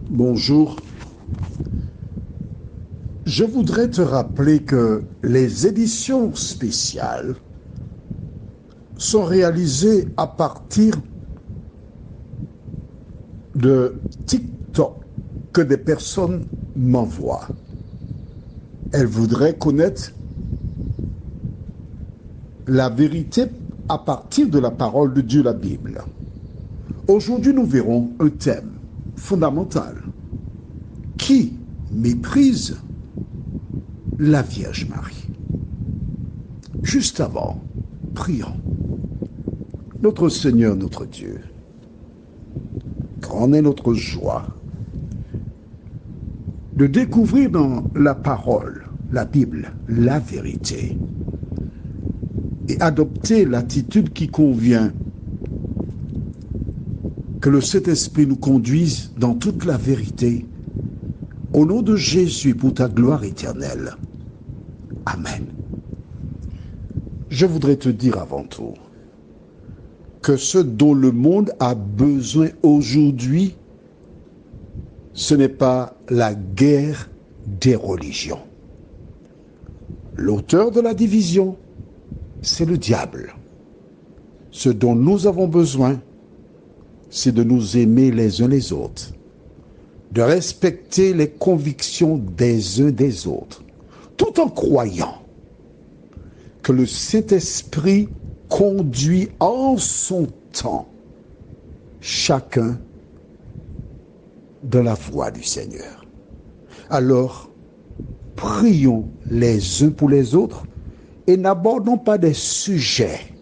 Bonjour. Je voudrais te rappeler que les éditions spéciales sont réalisées à partir de TikTok que des personnes m'envoient. Elles voudraient connaître la vérité à partir de la parole de Dieu, la Bible. Aujourd'hui, nous verrons un thème fondamental. Qui méprise la Vierge Marie? Juste avant, prions. Notre Seigneur, notre Dieu, grande est notre joie de découvrir dans la parole, la Bible, la vérité et adopter l'attitude qui convient. Que le Saint-Esprit nous conduise dans toute la vérité. Au nom de Jésus, pour ta gloire éternelle. Amen. Je voudrais te dire avant tout que ce dont le monde a besoin aujourd'hui, ce n'est pas la guerre des religions. L'auteur de la division, c'est le diable. Ce dont nous avons besoin, c'est de nous aimer les uns les autres, de respecter les convictions des uns des autres, tout en croyant que le Saint-Esprit conduit en son temps chacun dans la voie du Seigneur. Alors, prions les uns pour les autres et n'abordons pas des sujets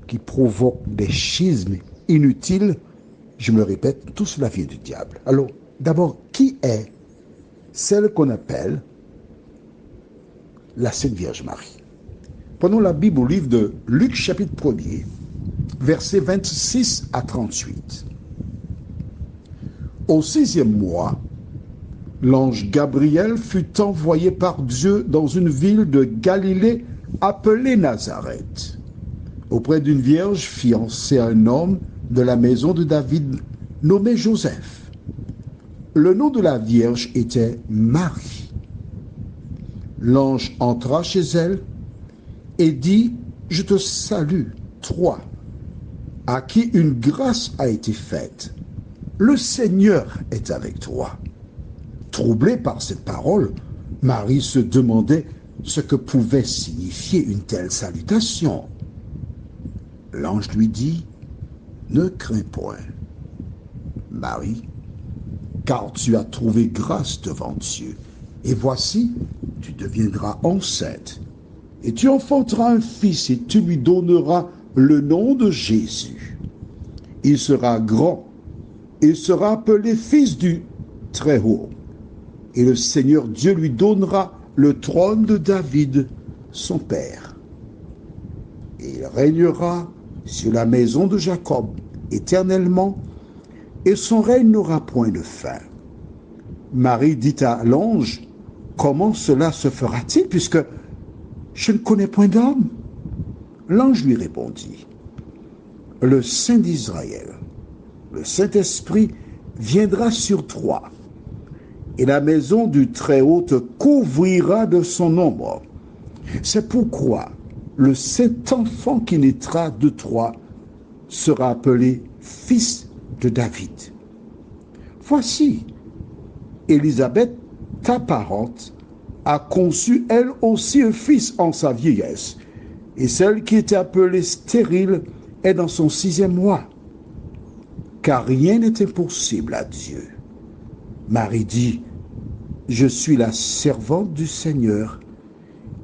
qui provoquent des schismes inutiles. Je me le répète, tout cela vient du diable. Alors, d'abord, qui est celle qu'on appelle la Sainte Vierge Marie? Prenons la Bible au livre de Luc chapitre 1er, versets 26 à 38. Au 6e mois, l'ange Gabriel fut envoyé par Dieu dans une ville de Galilée appelée Nazareth, auprès d'une vierge fiancée à un homme de la maison de David nommé Joseph. Le nom de la vierge était Marie. L'ange entra chez elle et dit: Je te salue, toi, à qui une grâce a été faite. Le Seigneur est avec toi. Troublée par cette parole, Marie se demandait ce que pouvait signifier une telle salutation. L'ange lui dit: Ne crains point, Marie, car tu as trouvé grâce devant Dieu. Et voici, tu deviendras enceinte, et tu enfanteras un fils, et tu lui donneras le nom de Jésus. Il sera grand, et sera appelé fils du Très-Haut. Et le Seigneur Dieu lui donnera le trône de David, son père. Et il régnera sur la maison de Jacob éternellement, et son règne n'aura point de fin. Marie dit à l'ange: Comment cela se fera-t-il, puisque je ne connais point d'homme? L'ange lui répondit: Le Saint d'Israël, le Saint-Esprit, viendra sur toi, et la maison du Très-Haut te couvrira de son ombre. C'est pourquoi le Saint-Enfant qui naîtra de toi sera appelé fils de David. Voici, Élisabeth, ta parente, a conçu elle aussi un fils en sa vieillesse, et celle qui était appelée stérile est dans son 6e mois, car rien n'est impossible à Dieu. Marie dit: Je suis la servante du Seigneur,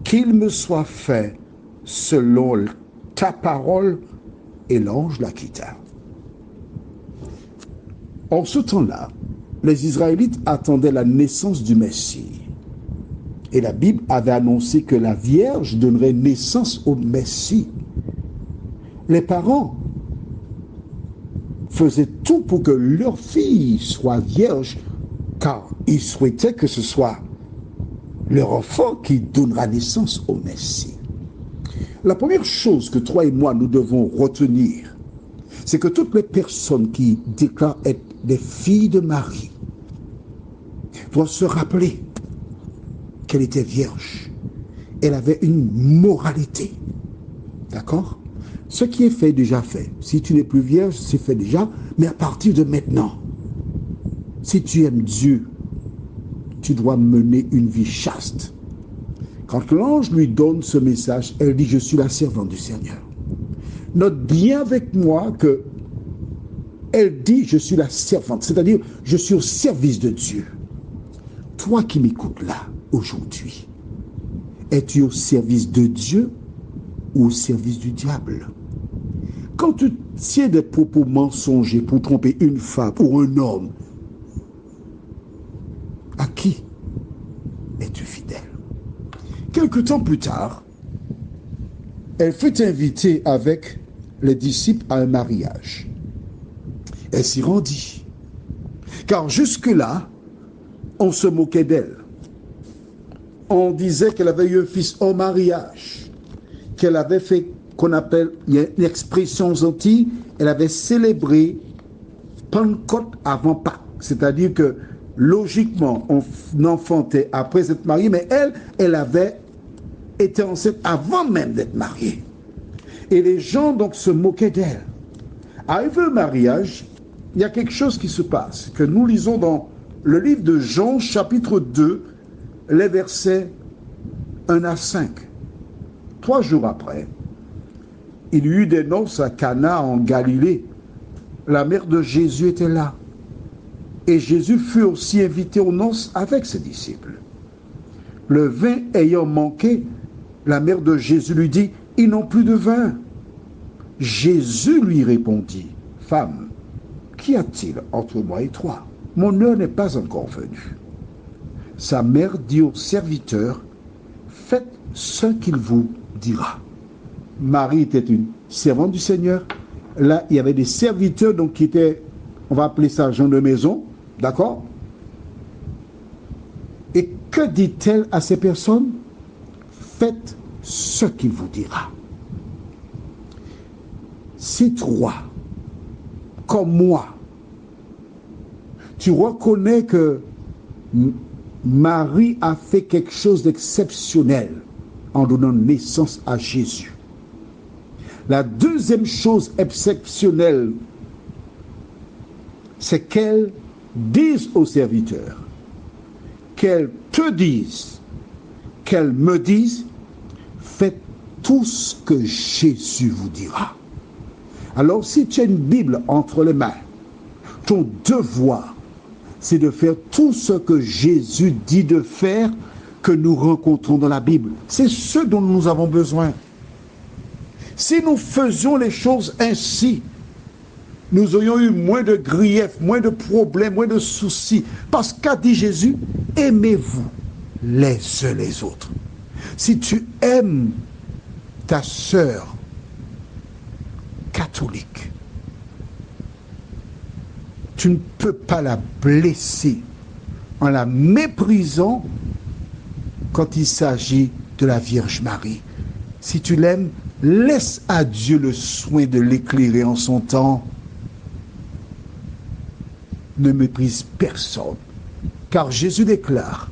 qu'il me soit fait selon ta parole. Et l'ange la quitta. En ce temps-là, les Israélites attendaient la naissance du Messie. Et la Bible avait annoncé que la Vierge donnerait naissance au Messie. Les parents faisaient tout pour que leur fille soit vierge, car ils souhaitaient que ce soit leur enfant qui donnera naissance au Messie. La première chose que toi et moi nous devons retenir, c'est que toutes les personnes qui déclarent être des filles de Marie doivent se rappeler qu'elle était vierge. Elle avait une moralité. D'accord? Ce qui est fait, déjà fait. Si tu n'es plus vierge, c'est fait déjà. Mais à partir de maintenant, si tu aimes Dieu, tu dois mener une vie chaste. Quand l'ange lui donne ce message, elle dit, je suis la servante du Seigneur. Note bien avec moi que elle dit, je suis la servante, c'est-à-dire, je suis au service de Dieu. Toi qui m'écoutes là, aujourd'hui, es-tu au service de Dieu ou au service du diable? Quand tu tiens des propos mensongers pour tromper une femme ou un homme, à qui es-tu fidèle? Quelque temps plus tard, elle fut invitée avec les disciples à un mariage. Elle s'y rendit. Car jusque-là, on se moquait d'elle. On disait qu'elle avait eu un fils au mariage, qu'elle avait fait, qu'on appelle, il y a une expression aux Antilles, elle avait célébré Pentecôte avant Pâques. C'est-à-dire que, logiquement, on enfantait après être mariée, mais elle avait été enceinte avant même d'être mariée. Et les gens, donc, se moquaient d'elle. Arrivé au mariage, il y a quelque chose qui se passe, que nous lisons dans le livre de Jean, chapitre 2, les versets 1 à 5. 3 jours après, il y eut des noces à Cana en Galilée. La mère de Jésus était là. Et Jésus fut aussi invité aux noces avec ses disciples. Le vin ayant manqué, la mère de Jésus lui dit, ils n'ont plus de vin. Jésus lui répondit, femme, qu'y a-t-il entre moi et toi? Mon heure n'est pas encore venue. Sa mère dit au serviteur, faites ce qu'il vous dira. Marie était une servante du Seigneur. Là, il y avait des serviteurs donc, qui étaient, on va appeler ça gens de maison, d'accord? Et que dit-elle à ces personnes? Faites ce qu'il vous dira. Si toi, comme moi, tu reconnais que Marie a fait quelque chose d'exceptionnel en donnant naissance à Jésus. La deuxième chose exceptionnelle, c'est qu'elle dise aux serviteurs, qu'elle te dise, qu'elle me dise, faites tout ce que Jésus vous dira. Alors, si tu as une Bible entre les mains, ton devoir, c'est de faire tout ce que Jésus dit de faire, que nous rencontrons dans la Bible. C'est ce dont nous avons besoin. Si nous faisions les choses ainsi, nous aurions eu moins de griefs, moins de problèmes, moins de soucis. Parce qu'a dit Jésus, aimez-vous les uns les autres. Si tu aimes ta sœur catholique, tu ne peux pas la blesser en la méprisant quand il s'agit de la Vierge Marie. Si tu l'aimes, laisse à Dieu le soin de l'éclairer en son temps. Ne méprise personne. Car Jésus déclare,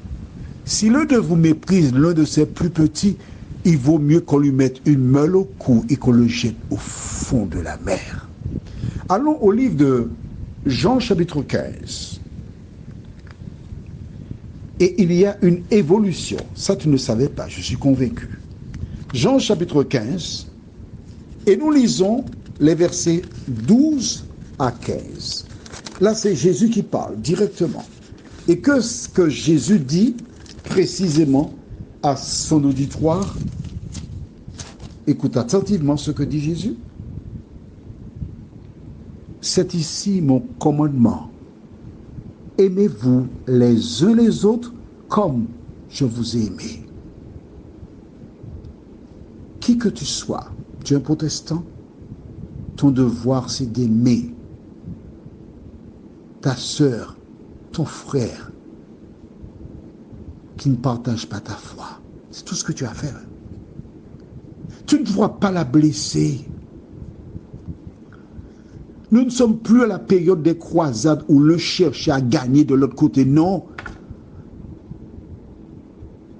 si l'un de vous méprise l'un de ses plus petits, il vaut mieux qu'on lui mette une meule au cou et qu'on le jette au fond de la mer. Allons au livre de Jean chapitre 15. Et il y a une évolution. Ça, tu ne savais pas, je suis convaincu. Jean chapitre 15. Et nous lisons les versets 12 à 15. Là, c'est Jésus qui parle directement. Et que ce que Jésus dit précisément à son auditoire, écoute attentivement ce que dit Jésus. C'est ici mon commandement. Aimez-vous les uns les autres comme je vous ai aimé. Qui que tu sois, tu es un protestant, ton devoir c'est d'aimer ta sœur, ton frère, qui ne partage pas ta foi. C'est tout ce que tu as à faire. Tu ne dois pas la blesser. Nous ne sommes plus à la période des croisades où l'un cherchait à gagner de l'autre côté. Non.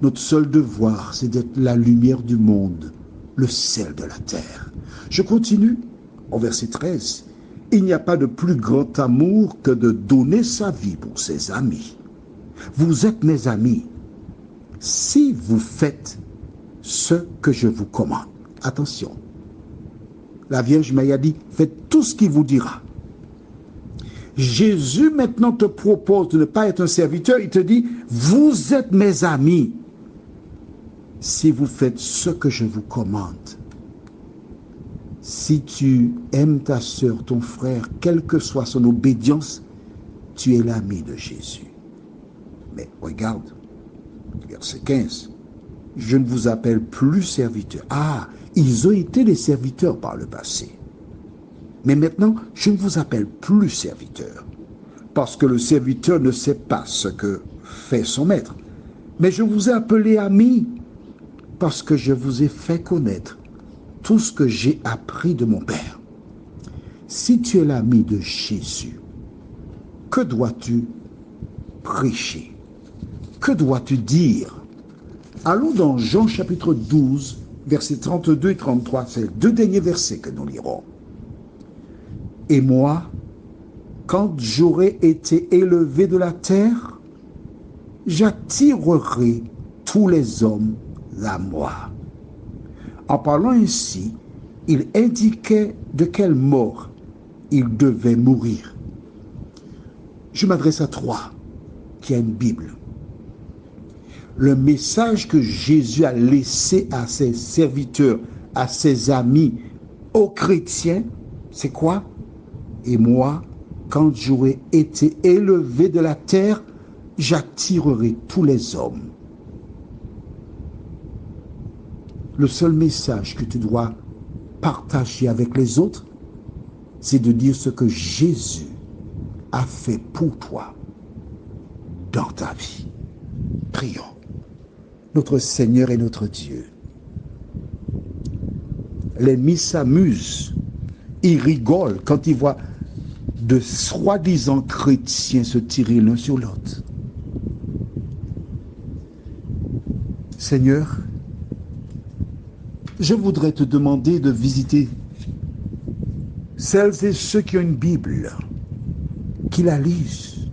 Notre seul devoir, c'est d'être la lumière du monde, le sel de la terre. Je continue au verset 13. Il n'y a pas de plus grand amour que de donner sa vie pour ses amis. Vous êtes mes amis si vous faites ce que je vous commande. Attention. La Vierge Marie a dit, faites tout ce qu'il vous dira. Jésus maintenant te propose de ne pas être un serviteur. Il te dit, vous êtes mes amis si vous faites ce que je vous commande. Si tu aimes ta sœur, ton frère, quelle que soit son obédience, tu es l'ami de Jésus. Mais regarde, verset 15. Je ne vous appelle plus serviteurs. Ah, ils ont été des serviteurs par le passé. Mais maintenant, je ne vous appelle plus serviteurs. Parce que le serviteur ne sait pas ce que fait son maître. Mais je vous ai appelé amis. Parce que je vous ai fait connaître tout ce que j'ai appris de mon Père. Si tu es l'ami de Jésus, que dois-tu prêcher? Que dois-tu dire? Allons dans Jean chapitre 12, versets 32 et 33. C'est les deux derniers versets que nous lirons. Et moi, quand j'aurai été élevé de la terre, j'attirerai tous les hommes à moi. En parlant ainsi, il indiquait de quelle mort il devait mourir. Je m'adresse à toi qui as une Bible. Le message que Jésus a laissé à ses serviteurs, à ses amis, aux chrétiens, c'est quoi? Et moi, quand j'aurai été élevé de la terre, j'attirerai tous les hommes. Le seul message que tu dois partager avec les autres, c'est de dire ce que Jésus a fait pour toi dans ta vie. Prions. Notre Seigneur et notre Dieu. L'ennemi s'amuse, il rigole quand il voit de soi-disant chrétiens se tirer l'un sur l'autre. Seigneur, je voudrais te demander de visiter celles et ceux qui ont une Bible, qui la lisent,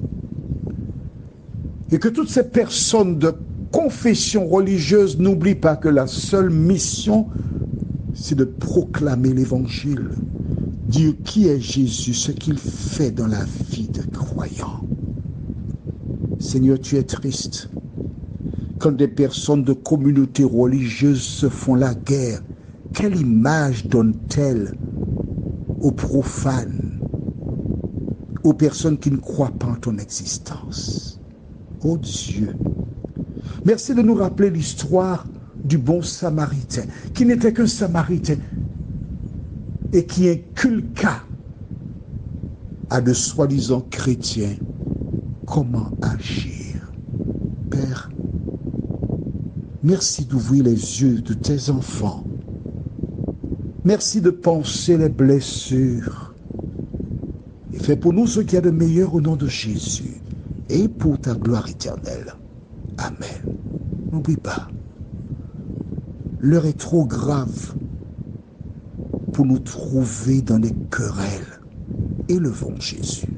et que toutes ces personnes de confession religieuse n'oublient pas que la seule mission, c'est de proclamer l'Évangile, dire qui est Jésus, ce qu'il fait dans la vie de croyants. Seigneur, tu es triste quand des personnes de communautés religieuses se font la guerre. Quelle image donne-t-elle aux profanes, aux personnes qui ne croient pas en ton existence? Oh Dieu, merci de nous rappeler l'histoire du bon Samaritain, qui n'était qu'un Samaritain et qui inculqua à de soi-disant chrétiens comment agir. Père, merci d'ouvrir les yeux de tes enfants. Merci de penser les blessures. Et fais pour nous ce qu'il y a de meilleur au nom de Jésus et pour ta gloire éternelle. Amen. N'oublie pas, l'heure est trop grave pour nous trouver dans les querelles. Élevons Jésus.